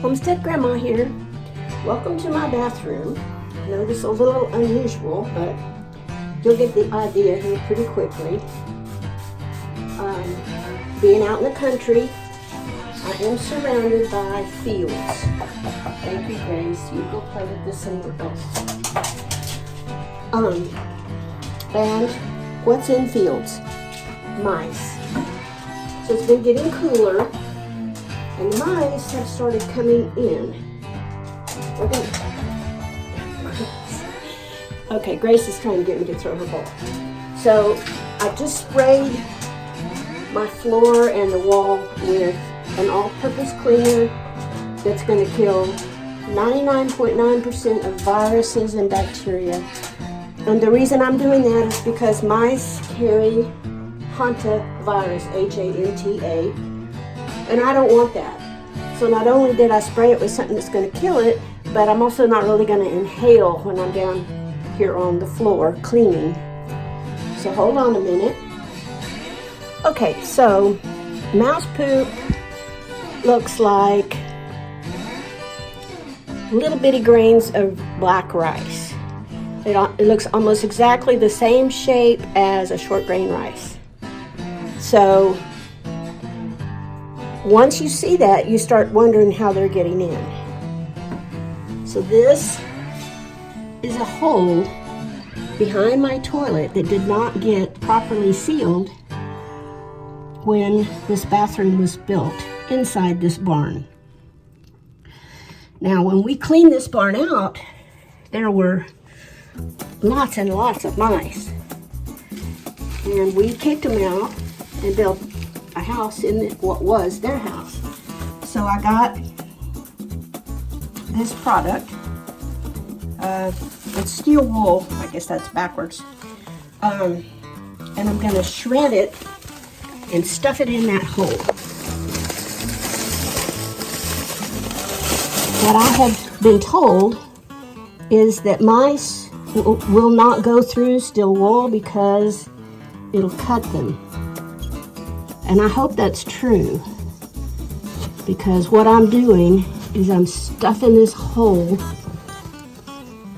Homestead Grandma here. Welcome to my bathroom. I know this is a little unusual, but you'll get the idea here pretty quickly. Being out in the country, I am surrounded by fields. Thank you, Grace. You go play with this somewhere else. And what's in fields? Mice. So it's been getting cooler, and the mice have started coming in. Okay, Grace is trying to get me to throw her ball. So I just sprayed my floor and the wall with an all-purpose cleaner that's going to kill 99.9% of viruses and bacteria. And the reason I'm doing that is because mice carry hantavirus, H-A-N-T-A, and I don't want that. So not only did I spray it with something that's going to kill it, but I'm also not really going to inhale when I'm down here on the floor cleaning. So hold on a minute. Okay, so mouse poop looks like little bitty grains of black rice. It looks almost exactly the same shape as a short grain rice. So once you see that, you start wondering how they're getting in. So this is a hole behind my toilet that did not get properly sealed when this bathroom was built inside this barn. Now, when we cleaned this barn out, there were lots and lots of mice. And we kicked them out and built a house in what was their house. So I got this product. It's steel wool. I guess that's backwards. And I'm going to shred it and stuff it in that hole. What I have been told is that mice will not go through steel wool because it'll cut them. And I hope that's true, because what I'm doing is I'm stuffing this hole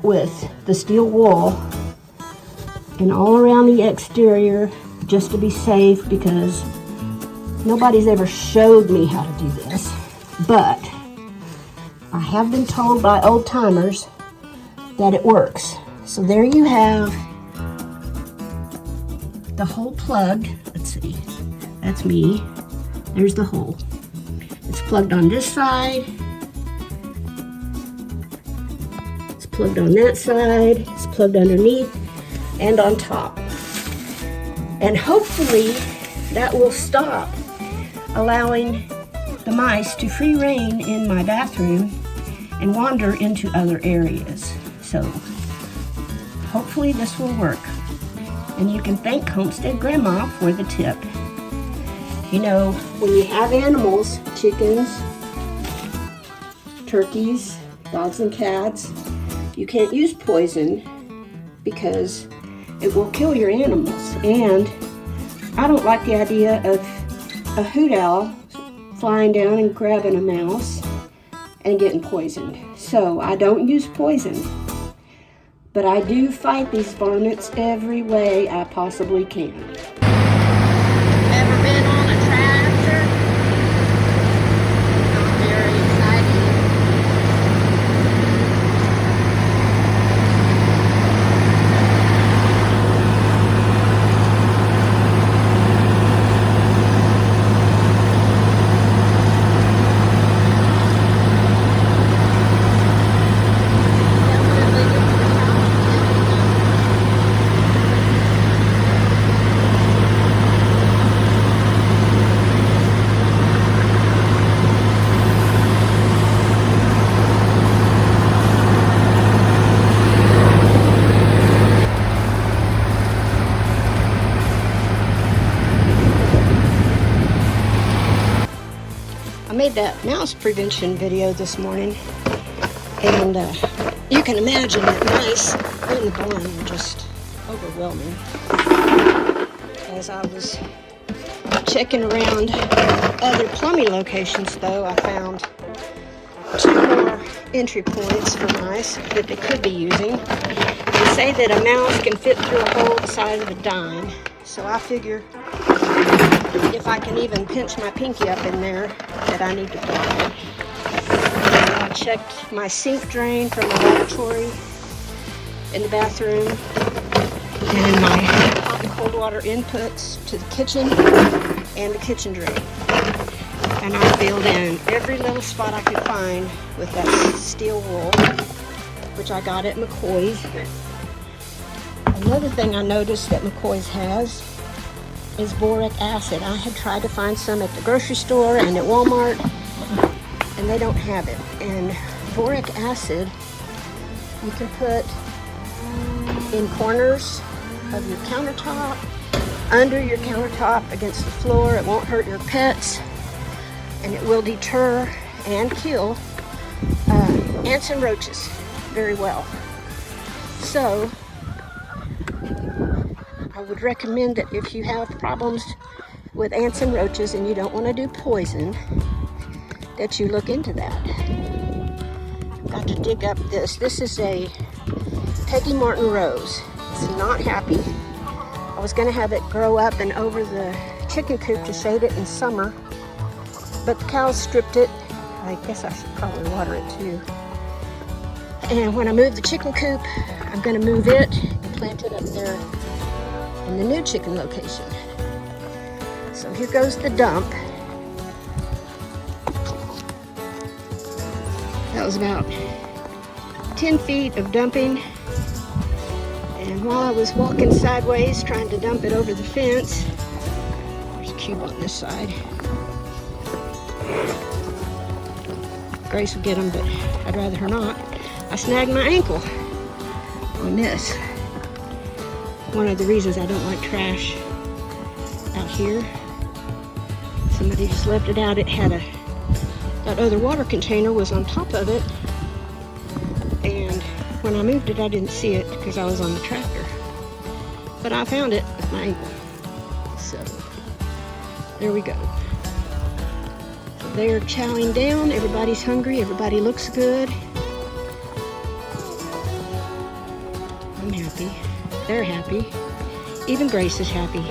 with the steel wool and all around the exterior just to be safe, because nobody's ever showed me how to do this. But I have been told by old timers that it works. So there you have the hole plugged. Let's see. That's me. There's the hole. It's plugged on this side. It's plugged on that side. It's plugged underneath and on top. And hopefully that will stop allowing the mice to free reign in my bathroom and wander into other areas. So hopefully this will work. And you can thank Homestead Grandma for the tip. You know, when you have animals, chickens, turkeys, dogs and cats, you can't use poison because it will kill your animals. And I don't like the idea of a hoot owl flying down and grabbing a mouse and getting poisoned. So I don't use poison. But I do fight these varmints every way I possibly can. Ever been on a tractor? Not very exciting. I made that mouse prevention video this morning, and you can imagine that mice in the barn were just overwhelming. As I was checking around other plumbing locations, though, I found two more entry points for mice that they could be using. They say that a mouse can fit through a hole the size of a dime. So I figure if I can even pinch my pinky up in there, that I need to block it. I checked my sink drain from the lavatory in the bathroom and my hot and cold water inputs to the kitchen and the kitchen drain. And I filled in every little spot I could find with that steel wool, which I got at McCoy's. Another thing I noticed that McCoy's has is boric acid. I had tried to find some at the grocery store and at Walmart, and they don't have it. And boric acid you can put in corners of your countertop, under your countertop, against the floor. It won't hurt your pets, and it will deter and kill ants and roaches very well. So I would recommend that if you have problems with ants and roaches and you don't want to do poison, that you look into that. Got to dig up this. This is a Peggy Martin rose. It's not happy. I was going to have it grow up and over the chicken coop to shade it in summer, but the cows stripped it. I guess I should probably water it too. And when I move the chicken coop, I'm going to move it and plant it up there in the new chicken location. So here goes the dump. That was about 10 feet of dumping. And while I was walking sideways trying to dump it over the fence, there's a cube on this side. Grace will get them, but I'd rather her not. I snagged my ankle on this. One of the reasons I don't like trash out here. Somebody just left it out. It had that other water container was on top of it. And when I moved it, I didn't see it because I was on the tractor. But I found it with my ankle. So there we go. They're chowing down. Everybody's hungry. Everybody looks good. I'm happy. They're happy. Even Grace is happy.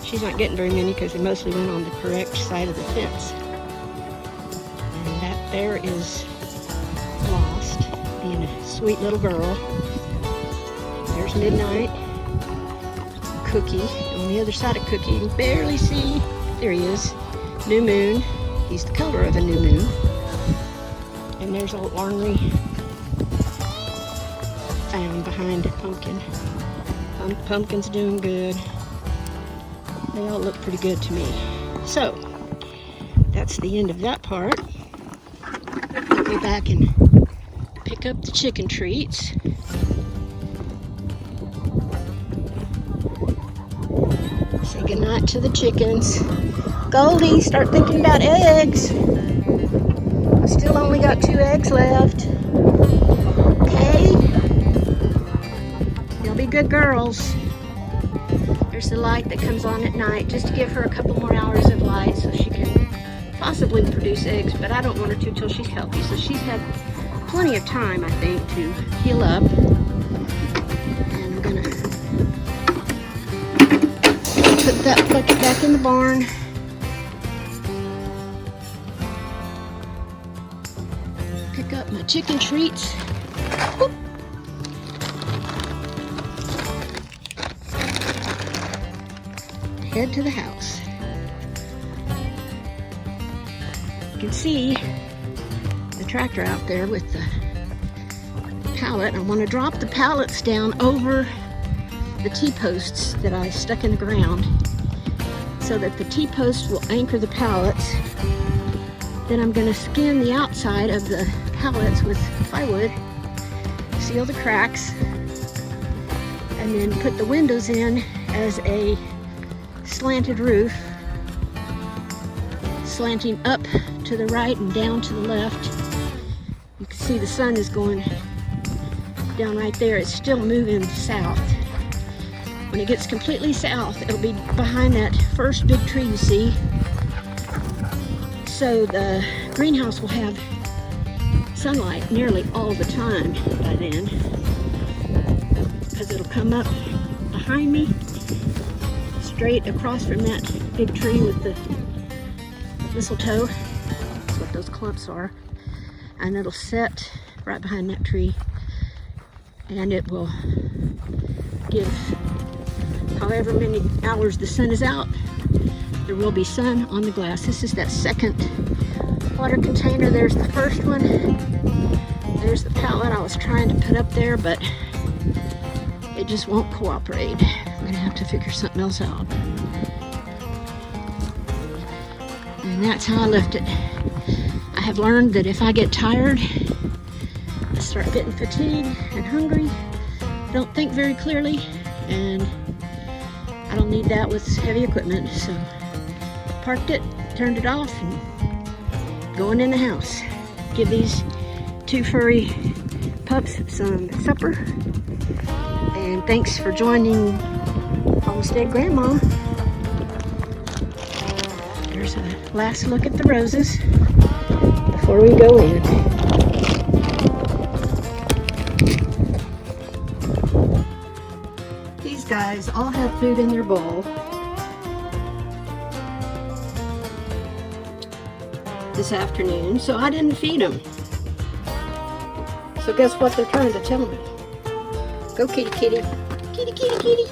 She's not getting very many because they mostly went on the correct side of the fence. And that there is Lost, being a sweet little girl. There's Midnight. Cookie. On the other side of Cookie, you can barely see. There he is. New Moon. He's the color of a new moon. And there's old ornery found behind Pumpkin. Pumpkin's doing good. They all look pretty good to me. So, that's the end of that part. I'll go back and pick up the chicken treats. Say goodnight to the chickens. Goldie, start thinking about eggs. I still only got 2 eggs left. Okay? You'll be good girls. There's the light that comes on at night just to give her a couple more hours of light so she can possibly produce eggs, but I don't want her to till she's healthy. So she's had plenty of time, I think, to heal up. And I'm gonna put that bucket back in the barn. Pick up my chicken treats. Whoop. Head to the house. You can see the tractor out there with the pallet. I want to drop the pallets down over the T-posts that I stuck in the ground so that the T-post will anchor the pallets. Then I'm going to skin the outside of the pallets with plywood, seal the cracks, and then put the windows in as a slanted roof, slanting up to the right and down to the left. You can see the sun is going down right there. It's still moving south. When it gets completely south, it'll be behind that first big tree you see. So the greenhouse will have sunlight nearly all the time by then, because it'll come up behind me, straight across from that big tree with the mistletoe. That's what those clumps are. And it'll set right behind that tree, and it will give however many hours the sun is out, there will be sun on the glass. This is that second water container. There's the first one. There's the pallet I was trying to put up there, but it just won't cooperate. I'm gonna have to figure something else out. And that's how I left it. I have learned that if I get tired, I start getting fatigued and hungry, don't think very clearly, and I don't need that with heavy equipment, so parked it, turned it off, and going in the house. Give these two furry pups some supper, and thanks for joining Homestead Grandma. There's a last look at the roses before we go in. These guys all have food in their bowl. This afternoon, so I didn't feed them. So guess what they're trying to tell me? Go kitty, kitty. Kitty, kitty, kitty.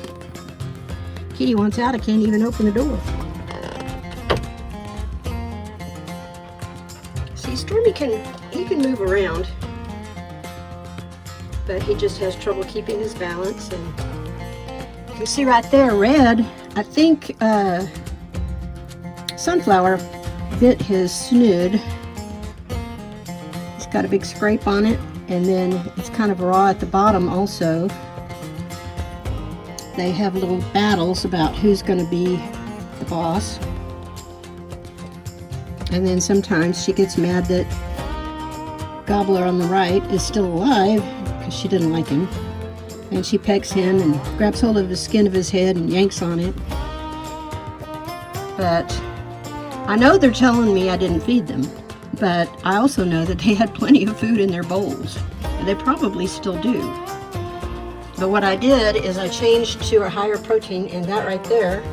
Kitty wants out, I can't even open the door. See, Stormy can move around, but he just has trouble keeping his balance. And you can see right there, Red, I think Sunflower bit his snood. It's got a big scrape on it, and then it's kind of raw at the bottom also. They have little battles about who's going to be the boss. And then sometimes she gets mad that Gobbler on the right is still alive because she didn't like him. And she pecks him and grabs hold of the skin of his head and yanks on it. But I know they're telling me I didn't feed them, but I also know that they had plenty of food in their bowls. And they probably still do. But what I did is I changed to a higher protein, and that right there,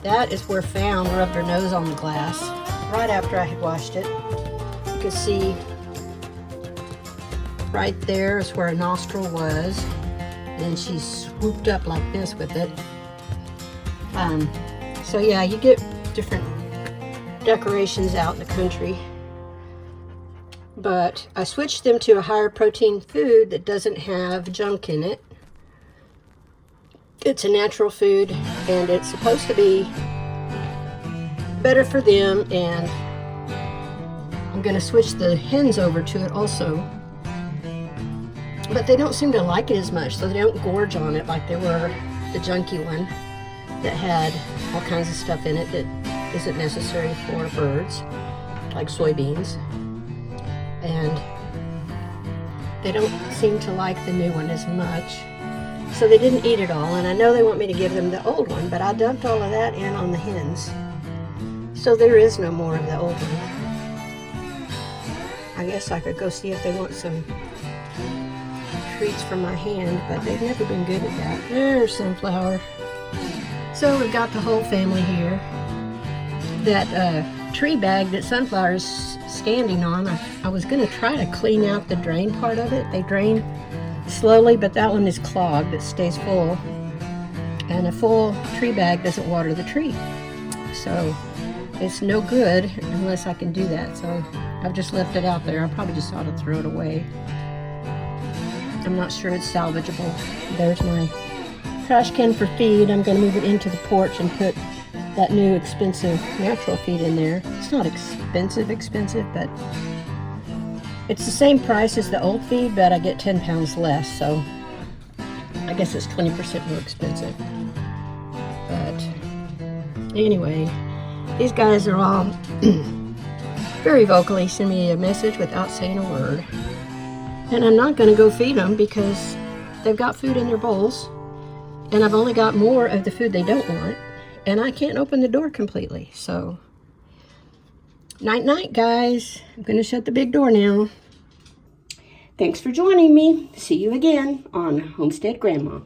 that is where Found rubbed her nose on the glass right after I had washed it. You can see right there is where a nostril was, and she swooped up like this with it. So yeah, you get different decorations out in the country. But I switched them to a higher protein food that doesn't have junk in it. It's a natural food, and it's supposed to be better for them, and I'm going to switch the hens over to it also. But they don't seem to like it as much, so they don't gorge on it like they were the junky one that had all kinds of stuff in it that isn't necessary for birds, like soybeans. And they don't seem to like the new one as much, so they didn't eat it all. And I know they want me to give them the old one, but I dumped all of that in on the hens, so there is no more of the old one. I guess I could go see if they want some treats from my hand, but they've never been good at that. There's Sunflower. So we've got the whole family here. That tree bag that Sunflower is standing on, I was going to try to clean out the drain part of it. They drain slowly, but that one is clogged. It stays full, and a full tree bag doesn't water the tree, so it's no good unless I can do that. So I've just left it out there. I probably just ought to throw it away. I'm not sure it's salvageable. There's my trash can for feed. I'm going to move it into the porch and put that new expensive natural feed in there. It's not expensive, but it's the same price as the old feed, but I get 10 pounds less, so I guess it's 20% more expensive. But anyway, these guys are all very vocally send me a message without saying a word. And I'm not going to go feed them because they've got food in their bowls, and I've only got more of the food they don't want. And I can't open the door completely, so night night, guys. I'm gonna shut the big door now. Thanks for joining me. See you again on Homestead Grandma.